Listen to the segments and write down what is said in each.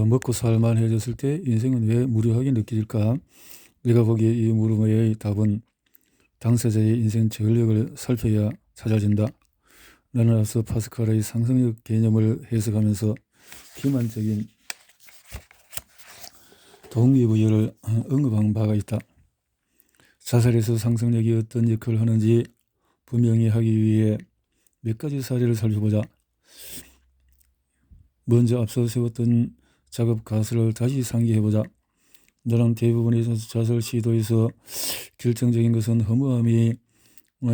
먹고 살만해졌을 때 인생은 왜 무료하게 느껴질까? 내가 보기에 이 물음의 답은 당사자의 인생 전력을 살펴야 찾아진다. 나는 앞서 파스칼의 상승력 개념을 해석하면서 기만적인 동기부여를 언급한 바가 있다. 자살에서 상승력이 어떤 역할을 하는지 분명히 하기 위해 몇 가지 사례를 살펴보자. 먼저 앞서 세웠던 작업 가설을 다시 상기해보자. 나는 대부분의 자살 시도에서 결정적인 것은 허무함이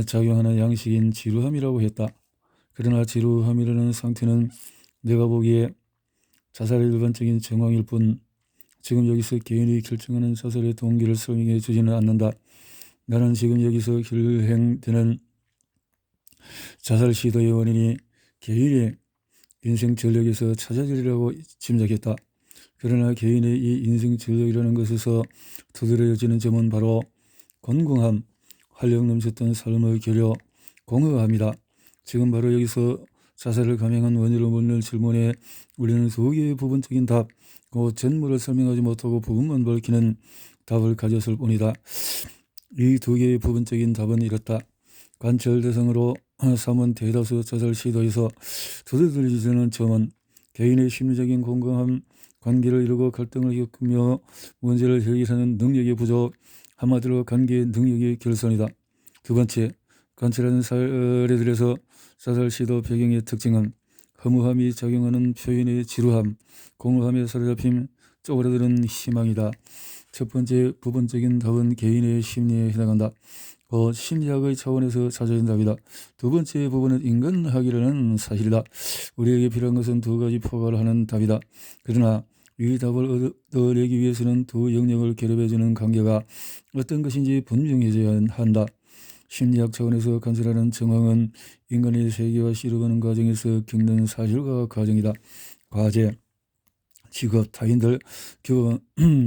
작용하는 양식인 지루함이라고 했다. 그러나 지루함이라는 상태는 내가 보기에 자살의 일반적인 정황일 뿐 지금 여기서 개인이 결정하는 자살의 동기를 설명해 주지는 않는다. 나는 지금 여기서 결행되는 자살 시도의 원인이 개인의 인생 전력에서 찾아지리라고 짐작했다. 그러나 개인의 이 인생 전력이라는 것에서 두드러지는 점은 바로 건강함, 활력 넘쳤던 삶의 결여, 공허함이다. 지금 바로 여기서 자살을 감행한 원인을 묻는 질문에 우리는 두 개의 부분적인 답, 그 전모를 설명하지 못하고 부분만 밝히는 답을 가졌을 뿐이다. 이 두 개의 부분적인 답은 이렇다. 관찰 대상으로 삼은 대다수 자살 시도에서 두드러지는 점은 개인의 심리적인 건강함, 관계를 이루고 갈등을 겪으며 문제를 해결하는 능력의 부족, 한마디로 관계 능력의 결손이다. 두 번째, 관찰하는 사례들에서 자살 시도 배경의 특징은 허무함이 작용하는 표현의 지루함, 공허함에 사로잡힘, 쪼그라드는 희망이다. 첫 번째 부분적인 답은 개인의 심리에 해당한다. 심리학의 차원에서 찾아진 답이다. 두 번째 부분은 인간학이라는 사실이다. 우리에게 필요한 것은 두 가지 포괄을 하는 답이다. 그러나 이 답을 얻어내기 위해서는 두 영역을 결합해주는 관계가 어떤 것인지 분명해져야 한다. 심리학 차원에서 관찰하는 정황은 인간의 세계와 씨름하는 과정에서 겪는 사실과 과정이다. 과제, 직업, 타인들, 교원,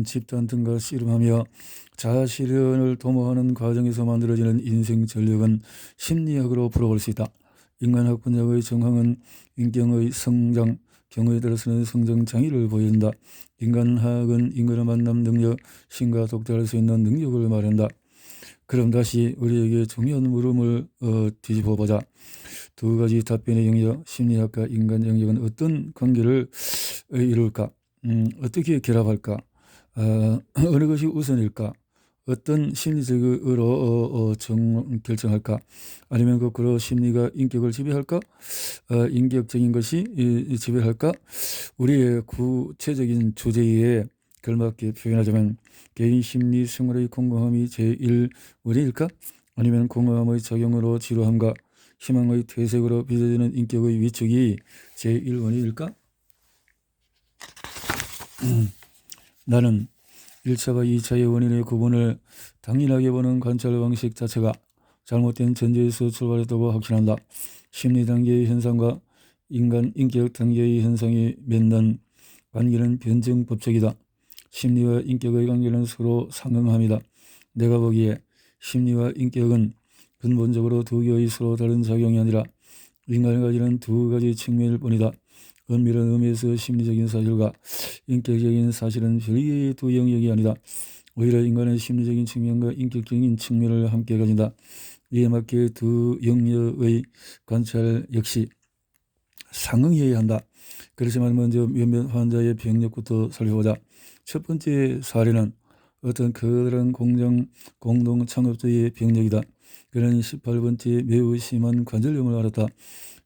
집단 등과 씨름하며 자아실현을 도모하는 과정에서 만들어지는 인생 전력은 심리학으로 풀어볼 수 있다. 인간학 분야의 정황은 인격의 성장, 경우에 따라서는 성장 장애를 보여준다. 인간학은 인간을 만남 능력, 신과 독대할 수 있는 능력을 말한다. 그럼 다시 우리에게 중요한 물음을 뒤집어보자. 두 가지 답변의 영역, 심리학과 인간 영역은 어떤 관계를 이룰까? 어떻게 결합할까? 어느 것이 우선일까? 어떤 심리적으로 결정할까? 아니면 거꾸로 심리가 인격을 지배할까? 인격적인 것이 지배할까? 우리의 구체적인 주제에 걸맞게 표현하자면 개인 심리 생활의 건강함이 제1원인일까? 아니면 공허함의 작용으로 지루함과 희망의 퇴색으로 빚어지는 인격의 위축이 제1원인일까? 나는 1차와 2차의 원인의 구분을 당연하게 보는 관찰 방식 자체가 잘못된 전제에서 출발했다고 확신한다. 심리 단계의 현상과 인간 인격 단계의 현상이 맺는 관계는 변증법적이다. 심리와 인격의 관계는 서로 상응합니다. 내가 보기에 심리와 인격은 근본적으로 두 개의 서로 다른 작용이 아니라 인간이 가지는 두 가지 측면일 뿐이다. 엄밀한 의미에서 심리적인 사실과 인격적인 사실은 별개의 두 영역이 아니다. 오히려 인간은 심리적인 측면과 인격적인 측면을 함께 가진다. 이에 맞게 두 영역의 관찰 역시 상응해야 한다. 그렇지만 먼저 몇몇 환자의 병력부터 살펴보자. 첫 번째 사례는 어떤 커다란 공동 창업주의 병력이다. 그는 18번째 매우 심한 관절염을 앓았다.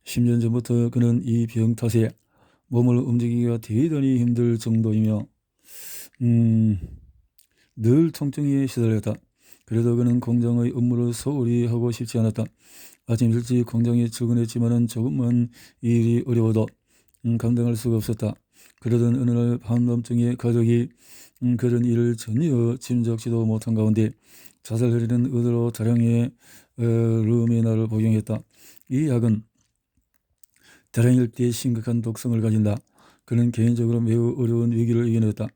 10년 전부터 그는 이 병 탓에 몸을 움직이기가 대단히 힘들 정도이며 늘 통증에 시달렸다. 그래도 그는 공장의 업무를 소홀히 하고 싶지 않았다. 아침 일찍 공장에 출근했지만 조금만 일이 어려워도 감당할 수가 없었다. 그러던 어느 날 한밤중에 가족이 그런 일을 전혀 짐작지도 못한 가운데 자살하려는 의도로 다량의 르메나를 복용했다. 이 약은 다량일 때 심각한 독성을 가진다. 그는 개인적으로 매우 어려운 위기를 이겨냈다.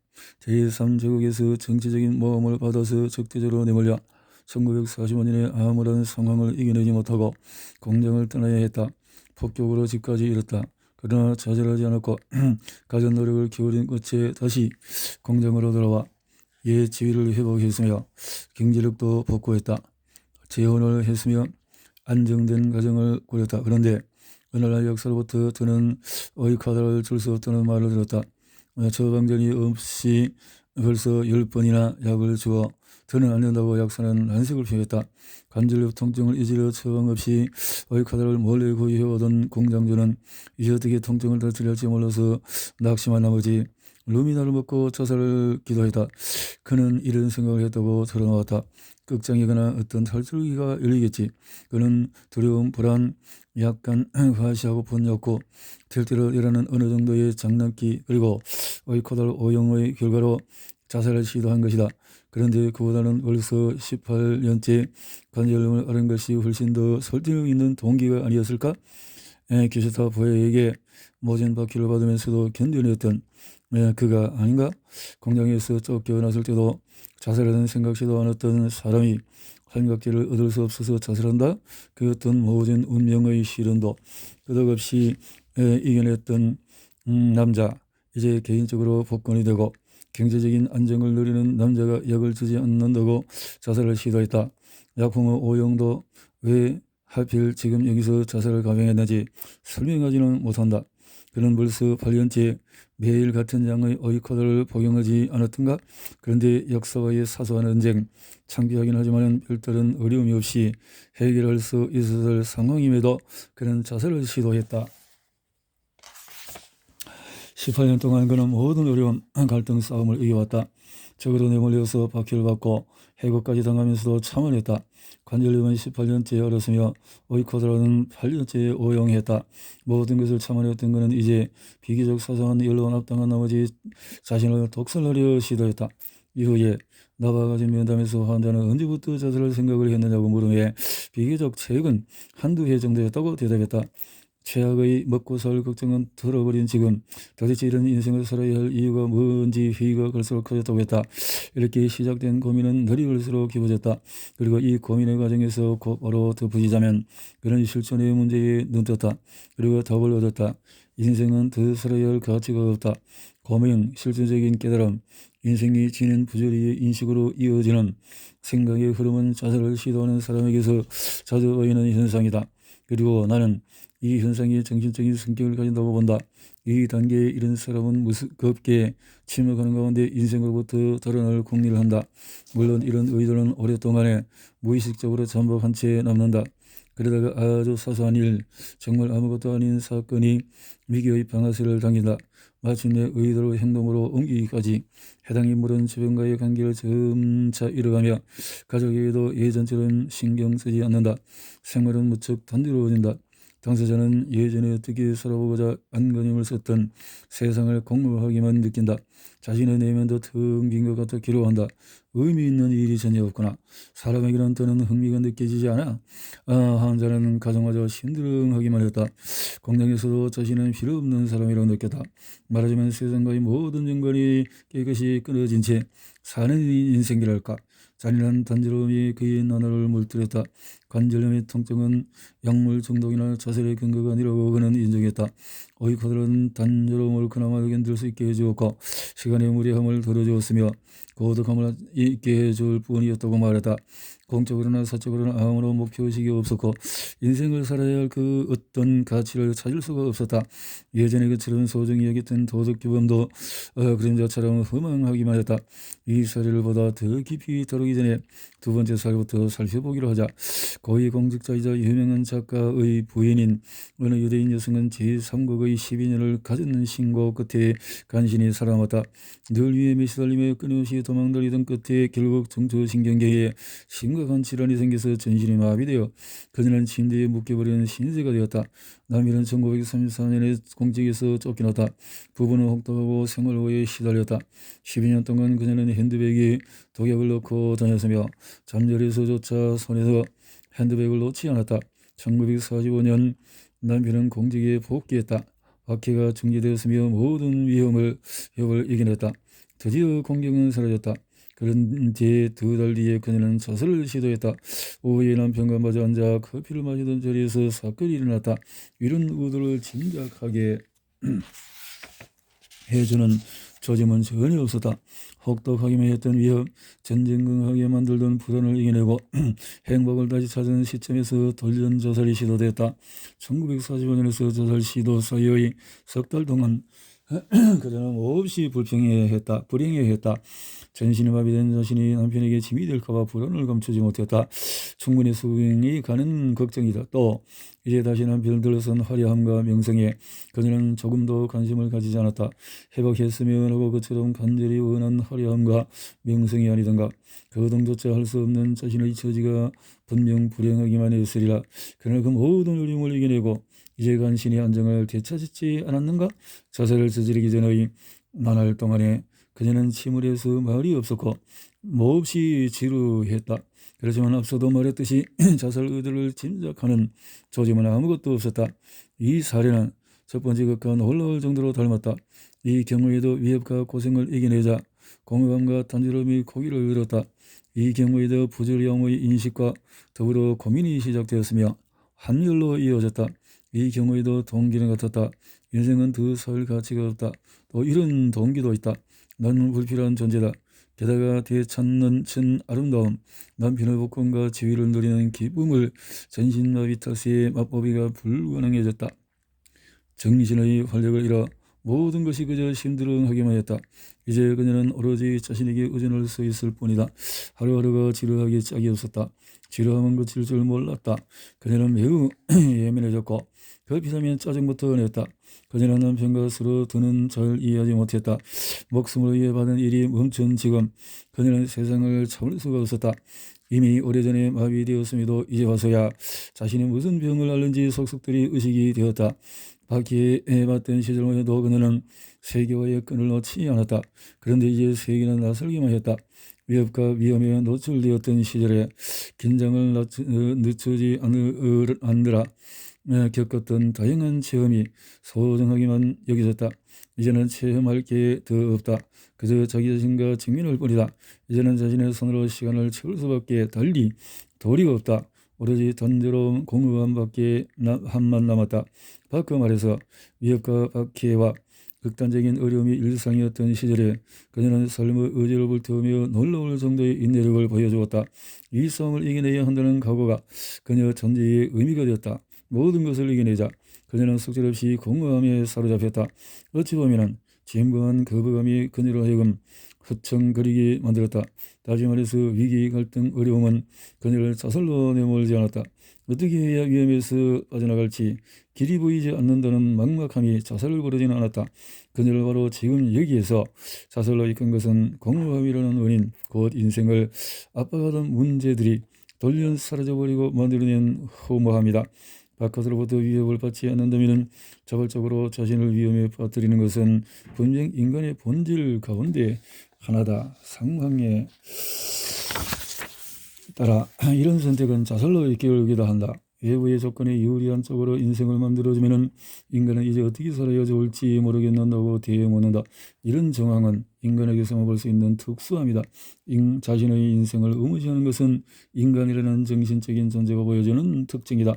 제3제국에서 정치적인 모험을 받아서 적대적으로 내몰려 1945년에 아무런 상황을 이겨내지 못하고 공장을 떠나야 했다. 폭격으로 집까지 이뤘다. 그러나 좌절하지 않았고 가진 노력을 기울인 끝에 다시 공장으로 돌아와 옛 지위를 회복했으며 경제력도 복구했다. 재혼을 했으며 안정된 가정을 꾸렸다. 그런데 어느 날 역사로부터 저는 의카드를 줄 수 없다는 말을 들었다. 처방전이 없이 벌써 10번이나 약을 주어 더는 안 된다고 약사는 난색을 표했다. 관절염 통증을 잊으려 처방 없이 의카드를 몰래 구입해오던 공장주는 이제 어떻게 통증을 더 치료할지 몰라서 낙심한 나머지 루미나를 먹고 자살을 기도했다. 그는 이런 생각을 했다고 털어놓았다. 끝장이거나 어떤 탈출기가 열리겠지. 그는 두려움, 불안, 약간 과시하고 분노였고 절대로 일어나는 어느 정도의 장난기 그리고 의코달 오용의 결과로 자살을 시도한 것이다. 그런데 그보다는 벌써 18년째 관절염을 앓은 것이 훨씬 더 설득력 있는 동기가 아니었을까? 기시타 부하에게 모진 바퀴를 받으면서도 견뎌냈던 그가 아닌가? 공장에서 쫓겨났을 때도 자살하는 생각지도 않았던 사람이 환각제를 얻을 수 없어서 자살한다? 그 어떤 모진 운명의 시련도 끄덕없이 이겨냈던 남자. 이제 개인적으로 복권이 되고 경제적인 안정을 누리는 남자가 약을 주지 않는다고 자살을 시도했다. 약품의 오용도 왜 하필 지금 여기서 자살을 감행했는지 설명하지는 못한다. 그는 벌써 8년째 매일 같은 양의 의코드를 복용하지 않았던가? 그런데 역사와의 사소한 언쟁, 창피하긴 하지만 별다른 어려움이 없이 해결할 수 있었을 상황임에도 그는 자살을 시도했다. 18년 동안 그는 모든 어려운 갈등 싸움을 이겨왔다. 적으로 내몰려서 박해를 받고 해고까지 당하면서도 참아냈다. 관절염은 18년째 앓았으며 의코드라는 8년째 오용했다. 모든 것을 참아냈던 그는 이제 비교적 사소한 일로 납당한 나머지 자신을 독살하려 시도했다. 이후에 나와 가진 면담에서 환자는 언제부터 자살할 생각을 했느냐고 물음에 비교적 최근 한두 해 정도였다고 대답했다. 최악의 먹고 살 걱정은 덜어버린 지금 도대체 이런 인생을 살아야 할 이유가 뭔지 회의가 갈수록 커졌다고 했다. 이렇게 시작된 고민은 날이 갈수록 깊어졌다. 그리고 이 고민의 과정에서 곧바로 덧붙이자면 그런 실존의 문제에 눈떴다. 그리고 답을 얻었다. 인생은 더 살아야 할 가치가 없다. 고민, 실존적인 깨달음, 인생이 지닌 부조리의 인식으로 이어지는 생각의 흐름은 자살을 시도하는 사람에게서 자주 보이는 현상이다. 그리고 나는 이 현상이 정신적인 성격을 가진다고 본다. 이 단계에 이른 사람은 무섭게 침묵하는 가운데 인생으로부터 달아날 궁리를 한다. 물론 이런 의도는 오랫동안에 무의식적으로 잠복한 채 남는다. 그러다가 아주 사소한 일, 정말 아무것도 아닌 사건이 위기의 방아쇠를 당긴다. 마침내 의도로 행동으로 옮기기까지 해당 인물은 주변과의 관계를 점차 잃어가며 가족에게도 예전처럼 신경 쓰지 않는다. 생활은 무척 단조로워진다. 당사자는 예전에 어떻게 살아보고자 안간힘을 썼던 세상을 공허하게만 느낀다. 자신의 내면도 텅 빈 것 같아 괴로워한다. 의미 있는 일이 전혀 없구나. 사람에게는 또는 흥미가 느껴지지 않아. 환자는 가정마저 심드렁하기만 했다. 공장에서도 자신은 필요 없는 사람이라고 느꼈다. 말하자면 세상과의 모든 연관이 깨끗이 끊어진 채 사는 인생이랄까. 잔인한 단조로움이 그의 나날을 물들였다. 관절염의 통증은 약물 중독이나 자살의 근거가 아니라고 그는 인정했다. 의코드는 단조로움을 그나마 견딜 수 있게 해주었고 시간의 무례함을 덜어주었으며 고독함을 있게 해줄 뿐이었다고 말했다. 공적으로나 사적으로나 아무런 목표의식이 없었고 인생을 살아야 할 그 어떤 가치를 찾을 수가 없었다. 예전에 그처럼 소중히 여겼던 도덕 규범도 그림자처럼 허망하기만 했다. 이 사례를 보다 더 깊이 다루기 전에 두 번째 사례부터 살펴보기로 하자. 고위공직자이자 유명한 작가의 부인인 어느 유대인 여성은 제3국의 12년을 가졌는 신고 끝에 간신히 살아남았다. 늘 위험에 시달리며 끊임없이 도망다니던 끝에 결국 중추신경계에 심각한 질환이 생겨서 전신이 마비되어 그녀는 침대에 묶여버리는 신세가 되었다. 남편은 1934년에 공직에서 쫓겨났다. 부부는 혹독하고 생활고에 시달렸다. 12년 동안 그녀는 핸드백에 독약을 넣고 다녔으며 잠자리에서조차 손에서 핸드백을 놓지 않았다. 1945년 남편은 공직에 복귀했다. 박해가 중지되었으며 모든 위험을 이겨냈다. 드디어 공경은 사라졌다. 그런 뒤 2달 뒤에 그녀는 자살을 시도했다. 오후에 남편과 마주 앉아 커피를 마시던 자리에서 사건이 일어났다. 이런 의도를 짐작하게 해주는 조짐은 전혀 없었다. 혹독하기만 했던 위협, 전쟁긍하게 만들던 불안을 이겨내고 행복을 다시 찾은 시점에서 돌연 자살이 시도되었다. 1945년에서 자살 시도 사이의 석 달 동안 그녀는 몹시 불행해했다. 전신이 마비된 자신이 남편에게 짐이 될까봐 불안을 감추지 못했다. 충분히 수긍이 가는 걱정이다. 또 이제 다시 남편을 들러선 화려함과 명성에 그녀는 조금도 관심을 가지지 않았다. 회복했으면 하고 그처럼 간절히 원한 화려함과 명성이 아니던가. 거동조차 할 수 없는 자신의 처지가 분명 불행하기만 했으리라. 그러나 그 모든 어려움을 이겨내고 이제 간신히 안정을 되찾지 않았는가? 자살을 저지르기 전의 나날 동안에 그녀는 침울해서 말이 없었고 몹시 지루했다. 그렇지만 앞서도 말했듯이 자살 의도를 짐작하는 조짐은 아무것도 없었다. 이 사례는 첫 번째 것과 놀라울 정도로 닮았다. 이 경우에도 위협과 고생을 이겨내자 공허감과 단조로움이 고기를 잃었다. 이 경우에도 부조리함의 인식과 더불어 고민이 시작되었으며 한열로 이어졌다. 이 경우에도 동기는 같았다. 인생은 더 살 가치가 없다. 또 이런 동기도 있다. 나는 불필요한 존재다. 게다가 되찾는 chân 아름다움, 남편의 복권과 지위를 누리는 기쁨을 전신마비 탓에 맛보기가 불가능해졌다. 정신의 활력을 잃어 모든 것이 그저 심드렁하기만 했다. 이제 그녀는 오로지 자신에게 의존할 수 있을 뿐이다. 하루하루가 지루하기 짝이 없었다. 지루함은 그칠 줄 몰랐다. 그녀는 매우 예민해졌고 급히라면 짜증부터 냈다. 그녀는 남편과 서로 두는 잘 이해하지 못했다. 목숨을 위해 받은 일이 멈춘 지금 그녀는 세상을 참을 수가 없었다. 이미 오래전에 마비되었음에도 이제 와서야 자신이 무슨 병을 앓는지 속속들이 의식이 되었다. 바퀴에 맞던 시절만 해도 그녀는 세계와의 끈을 놓지 않았다. 그런데 이제 세계는 낯설기만 했다. 위협과 위험에 노출되었던 시절에 긴장을 늦추지 않느라 겪었던 다양한 체험이 소중하기만 여겨졌다. 이제는 체험할 게 더 없다. 그저 자기 자신과 직면할 뿐이다. 이제는 자신의 손으로 시간을 채울 수밖에 달리 도리가 없다. 오로지 단조로운 공허함밖에 한만 남았다. 바꿔 말해서 위협과 박해와 극단적인 어려움이 일상이었던 시절에 그녀는 삶의 의지를 불태우며 놀라울 정도의 인내력을 보여주었다. 이 싸움을 이겨내야 한다는 각오가 그녀 전제의 의미가 되었다. 모든 것을 이겨내자 그녀는 속절없이 공허함에 사로잡혔다. 어찌 보면 진부한 거부감이 그녀로 하여금 허청거리게 만들었다. 다시 말해서 위기, 갈등, 어려움은 그녀를 자살로 내몰지 않았다. 어떻게 해야 위험에서 빠져나갈지 길이 보이지 않는다는 막막함이 자살을 부르지는 않았다. 그녀를 바로 지금 여기에서 자살로 이끈 것은 공허함이라는 원인, 곧 인생을 압박하던 문제들이 돌연 사라져버리고 만들어낸 허무함이다. 바깥으로부터 위협을 받지 않는다면 자발적으로 자신을 위험에 빠뜨리는 것은 분명 인간의 본질 가운데 하나다. 상황에 따라 이런 선택은 자살로 이끌기도 한다. 외부의 조건에 유리한 쪽으로 인생을 만들어주면 인간은 이제 어떻게 살아야 좋을지 모르겠는다고 되묻는다. 이런 정황은 인간에게서만 볼 수 있는 특수함이다. 자신의 인생을 의무시하는 것은 인간이라는 정신적인 존재가 보여주는 특징이다.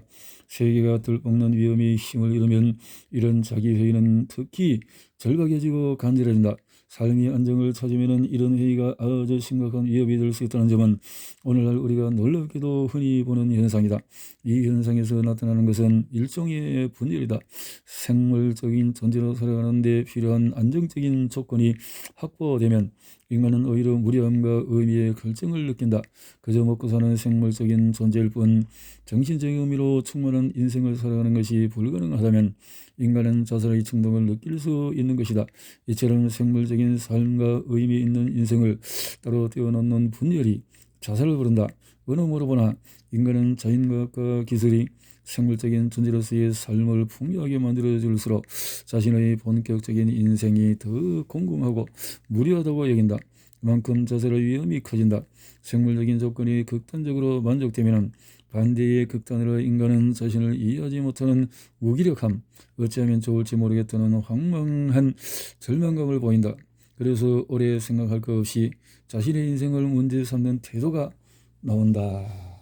세계가 들볶는 위험이 힘을 잃으면 이런 자기회의는 특히 절박해지고 간절해진다. 삶이 안정을 찾으면 이런 회의가 아주 심각한 위협이 될 수 있다는 점은 오늘날 우리가 놀랍게도 흔히 보는 현상이다. 이 현상에서 나타나는 것은 일종의 분열이다. 생물적인 존재로 살아가는 데 필요한 안정적인 조건이 확보되면 인간은 오히려 무료함과 의미의 갈증을 느낀다. 그저 먹고 사는 생물적인 존재일 뿐 정신적인 의미로 충만한 인생을 살아가는 것이 불가능하다면 인간은 자살의 충동을 느낄 수 있는 것이다. 이처럼 생물적인 삶과 의미 있는 인생을 따로 떼어놓는 분열이 자살을 부른다. 어느 뭐로 보나 인간은 자연과학과 기술이 생물적인 존재로서의 삶을 풍요하게 만들어줄수록 자신의 본격적인 인생이 더 공공하고 무료하다고 여긴다. 그만큼 자살의 위험이 커진다. 생물적인 조건이 극단적으로 만족되면 반대의 극단으로 인간은 자신을 이해하지 못하는 무기력함, 어찌하면 좋을지 모르겠다는 황망한 절망감을 보인다. 그래서 오래 생각할 것 없이 자신의 인생을 문제 삼는 태도가 나온다.